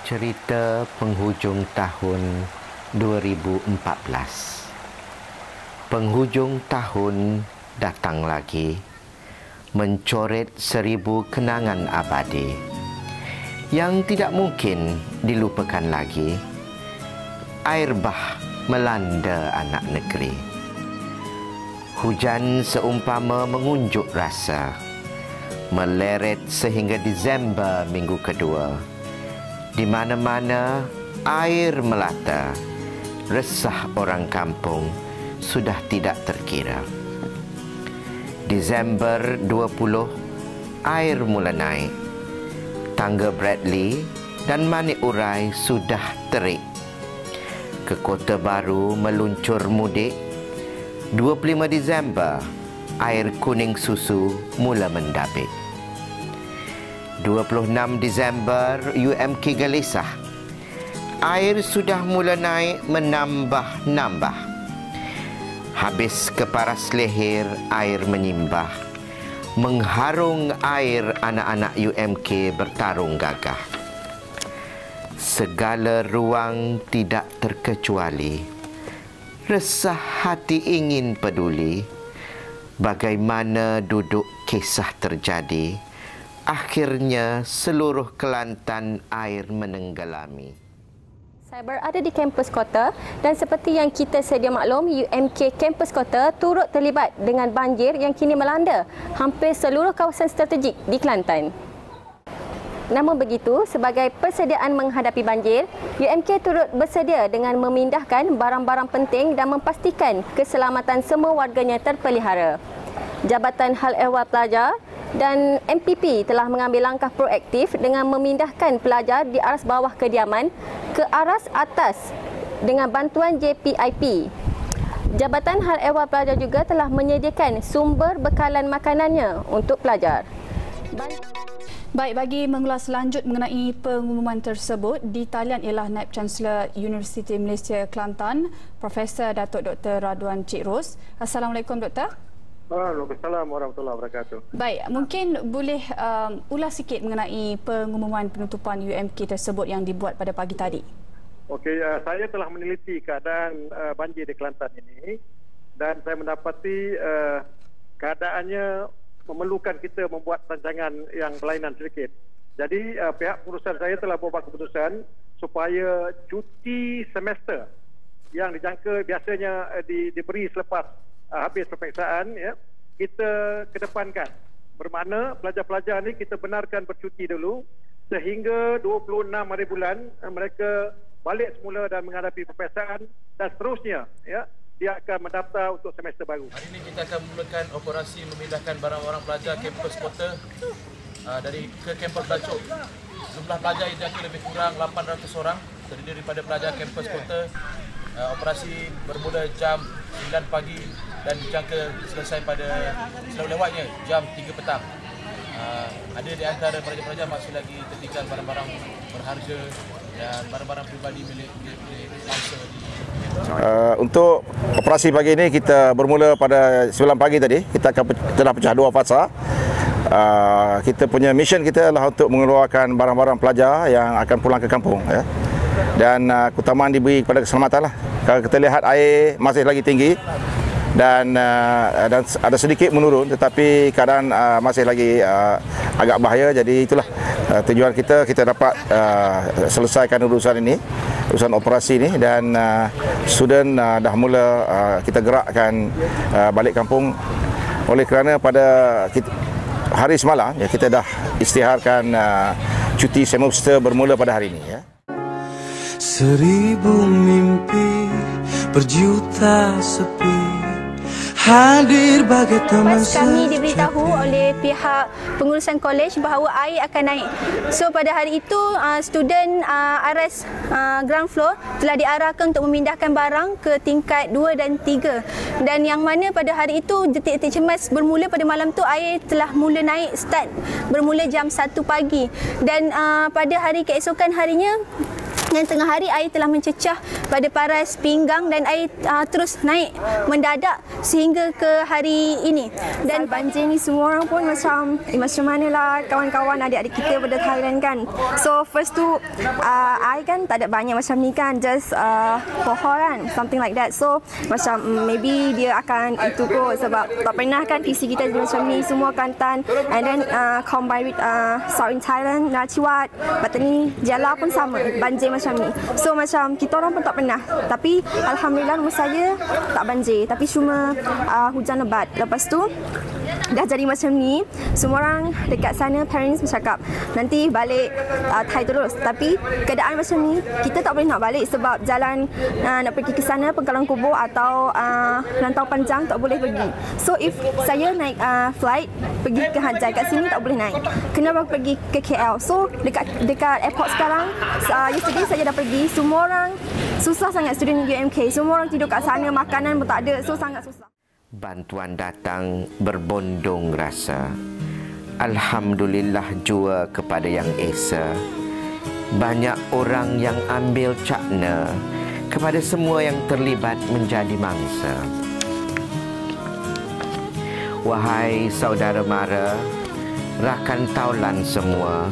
cerita penghujung tahun 2014. Penghujung tahun datang lagi, mencoret 1000 kenangan abadi yang tidak mungkin dilupakan lagi. Air bah melanda anak negeri. Hujan seumpama mengunjuk rasa, meleret sehingga Disember minggu kedua. Di mana-mana air melata, resah orang kampung sudah tidak terkira. Disember 20, air mula naik. Tangga Bradley dan Manik Urai sudah terik. Ke Kota Baru meluncur mudik. 25 Disember, air kuning susu mula mendabik. 26 Disember, UMK gelisah. Air sudah mula naik menambah-nambah. Habis ke paras leher, air menyimbah. Mengharung air, anak-anak UMK bertarung gagah. Segala ruang tidak terkecuali. Resah hati ingin peduli. Bagaimana duduk kisah terjadi. Akhirnya seluruh Kelantan air menenggelami. Saya berada di kampus kota dan seperti yang kita sedia maklum, UMK kampus kota turut terlibat dengan banjir yang kini melanda hampir seluruh kawasan strategik di Kelantan. Namun begitu, sebagai persediaan menghadapi banjir, UMK turut bersedia dengan memindahkan barang-barang penting dan memastikan keselamatan semua warganya terpelihara. Jabatan Hal Ehwal Pelajar dan MPP telah mengambil langkah proaktif dengan memindahkan pelajar di aras bawah kediaman ke aras atas dengan bantuan JPIP. Jabatan Hal Ehwal Pelajar juga telah menyediakan sumber bekalan makanannya untuk pelajar. Baik, bagi mengulas lanjut mengenai pengumuman tersebut, di talian ialah Naib Chancellor Universiti Malaysia Kelantan, Profesor Datuk Dr. Radwan Cik Ros. Assalamualaikum, Doktor. Waalaikumsalam warahmatullahi wabarakatuh. Baik, mungkin boleh ulas sikit mengenai pengumuman penutupan UMK tersebut yang dibuat pada pagi tadi. Okey, saya telah meneliti keadaan banjir di Kelantan ini dan saya mendapati keadaannya memerlukan kita membuat rancangan yang berlainan sedikit. Jadi pihak pengurusan saya telah membuat keputusan supaya cuti semester yang dijangka biasanya diberi selepas habis peperiksaan, ya, kita kedepankan. Bermakna pelajar-pelajar ni kita benarkan bercuti dulu sehingga 26 hari bulan mereka balik semula dan menghadapi peperiksaan dan seterusnya, ya, dia akan mendaftar untuk semester baru. Hari ini kita akan memulakan operasi memindahkan barang-barang pelajar kampus kota dari ke kampus Bacok. Jumlah pelajar itu lebih kurang 800 orang, terdiri daripada pelajar kampus kota. Operasi bermula jam 9 pagi dan dijangka selesai pada lewatnya jam 3 petang. Ada di antara pelajar-pelajar masih lagi tertinggal barang-barang berharga dan barang-barang peribadi milik bangsa. Untuk operasi pagi ini kita bermula pada 9 pagi tadi. Kita telah pecah 2 fasa. Kita punya mission kita adalah untuk mengeluarkan barang-barang pelajar yang akan pulang ke kampung, ya. Dan keutamaan diberi kepada keselamatan lah. Kalau kita lihat air masih lagi tinggi dan ada sedikit menurun, tetapi keadaan masih lagi agak bahaya. Jadi itulah tujuan kita dapat selesaikan urusan ini, urusan operasi ini, dan student dah mula kita gerakkan balik kampung. Oleh kerana pada hari semalam, ya, kita dah isytiharkan cuti semester bermula pada hari ini, ya. 1000 mimpi berjuta sepi hadir bagai teman sejati. Kami diberitahu oleh pihak pengurusan kolej bahawa air akan naik. So pada hari itu student aras ground floor telah diarahkan untuk memindahkan barang ke tingkat 2 dan 3. Dan yang mana pada hari itu detik-detik cemas bermula pada malam tu air telah mula naik, start bermula jam 1 pagi. Dan pada hari keesokan harinya Dan tengah hari air telah mencecah pada paras pinggang dan air terus naik mendadak sehingga ke hari ini. Dan banjir ni semua orang pun macam manalah kawan-kawan adik-adik kita pada Thailand kan. So first tu air kan tak ada banyak macam ni kan, just pohon kan, something like that. So macam maybe dia akan itu kot sebab tak pernah kan PC kita macam ni semua Kelantan, and then combine with South in Thailand, Nachiwat, Patani, Jala pun sama banjir macam ni. So macam kita orang pun tak pernah, tapi alhamdulillah rumah saya tak banjir, tapi cuma hujan lebat. Lepas tu dah jadi macam ni, semua orang dekat sana parents bercakap nanti balik Thai terus, tapi keadaan macam ni kita tak boleh nak balik sebab jalan nak pergi ke sana Pengkalan Kubur atau Rantau Panjang tak boleh pergi. So if saya naik flight pergi ke Hajai kat sini tak boleh naik, kena pergi ke KL. So dekat airport sekarang, yesterday saya dah pergi, semua orang susah sangat, student UMK semua orang tidur kat sana, makanan pun tak ada, so sangat susah. Bantuan datang berbondong rasa. Alhamdulillah jua kepada Yang Esa. Banyak orang yang ambil cakna kepada semua yang terlibat menjadi mangsa. Wahai saudara mara, rakan taulan semua,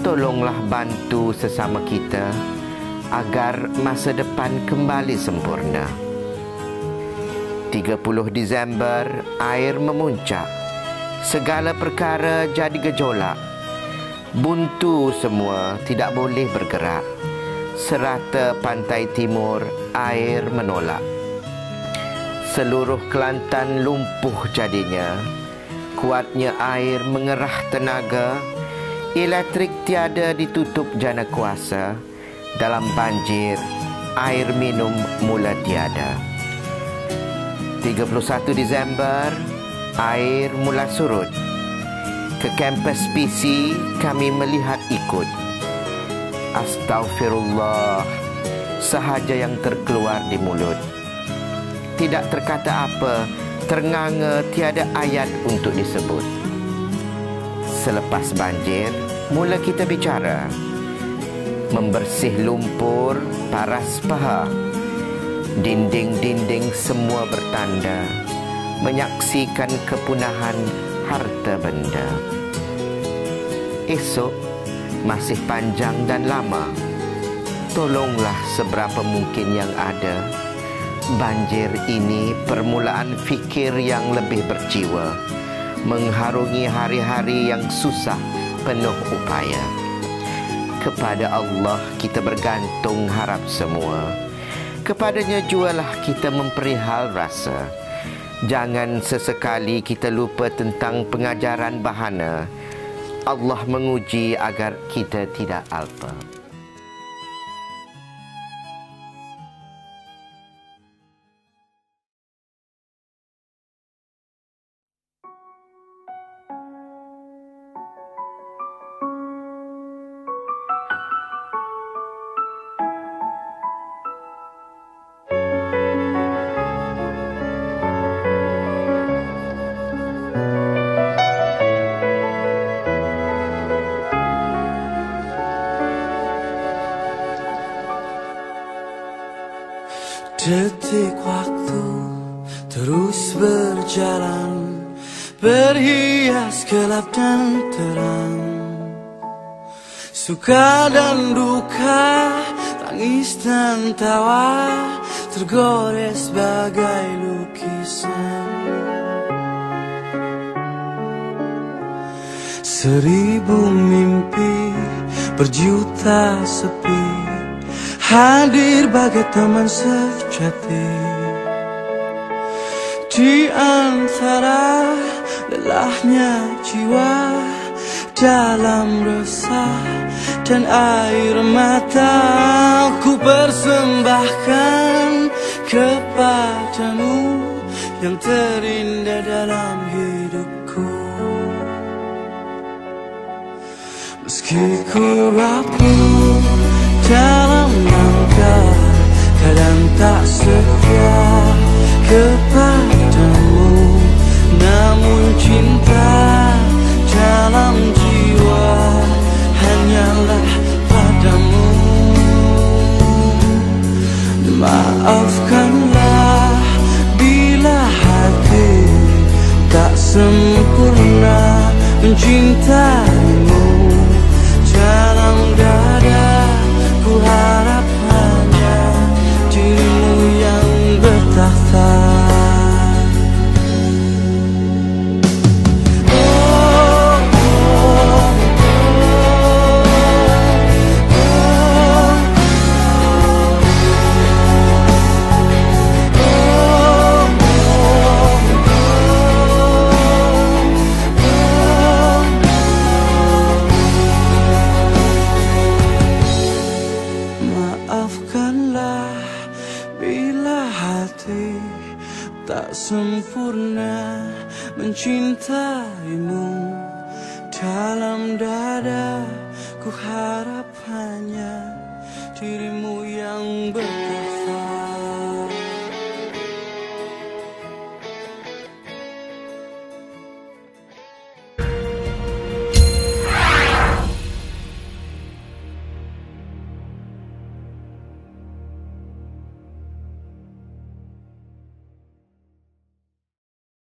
tolonglah bantu sesama kita agar masa depan kembali sempurna. 30 Disember, air memuncak. Segala perkara jadi gejolak. Buntu semua tidak boleh bergerak. Serata pantai timur, air menolak. Seluruh Kelantan lumpuh jadinya. Kuatnya air mengerah tenaga. Elektrik tiada ditutup jana kuasa. Dalam banjir, air minum mula tiada. 31 Disember, air mula surut. Ke kampus PC kami melihat ikut. Astaghfirullah sahaja yang terkeluar di mulut. Tidak terkata apa, ternganga tiada ayat untuk disebut. Selepas banjir, mula kita bicara. Membersih lumpur, paras paha. Dinding-dinding semua bertanda menyaksikan kepunahan harta benda. Esok masih panjang dan lama. Tolonglah seberapa mungkin yang ada. Banjir ini permulaan fikir yang lebih berjiwa, mengharungi hari-hari yang susah penuh upaya. Kepada Allah kita bergantung harap semua. Kepadanya jualah kita memperihal rasa. Jangan sesekali kita lupa tentang pengajaran bahana. Allah menguji agar kita tidak alpa. Detik waktu terus berjalan, berhias gelap dan terang. Suka dan duka, tangis dan tawa, tergores bagai lukisan. 1000 mimpi, berjuta sepi, hadir bagai teman sejati. Di antara lelahnya jiwa, dalam resah dan air mata, ku persembahkan kepadamu yang terindah dalam hidupku. Meski ku rapuh dalam langkah, kadang tak setia kepadamu, namun cinta dalam jiwa hanyalah padamu. sempurna mencintaimu. Dalam dada ku harap hanya dirimu yang bertakhta. Tak sempurna mencintaimu. Dalam dada ku harap hanya dirimu